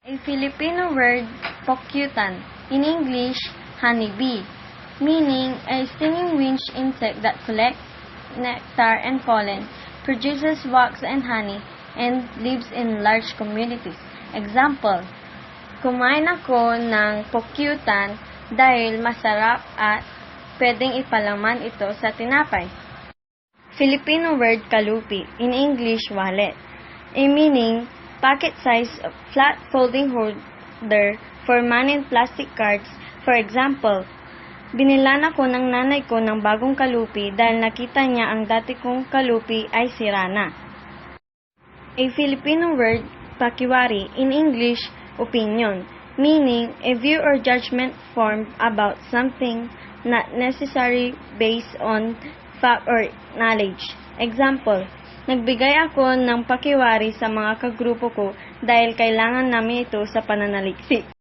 A Filipino word, pokyutan, in English, honeybee, meaning a stinging winged insect that collects nectar and pollen, produces wax and honey, and lives in large communities. Example, kumain ako ng pokyutan dahil masarap at pwedeng ipalaman ito sa tinapay. Filipino word kalupi, in English, wallet, a meaning pocket-sized flat folding holder for money and plastic cards. For example, binilan ako ng nanay ko ng bagong kalupi dahil nakita niya ang dati kong kalupi ay sira na. A Filipino word, pakiwari, in English, opinion, meaning a view or judgment formed about something not necessarily based on fact or knowledge. Example, nagbigay ako ng pakiwari sa mga kagrupo ko dahil kailangan namin ito sa pananaliksik.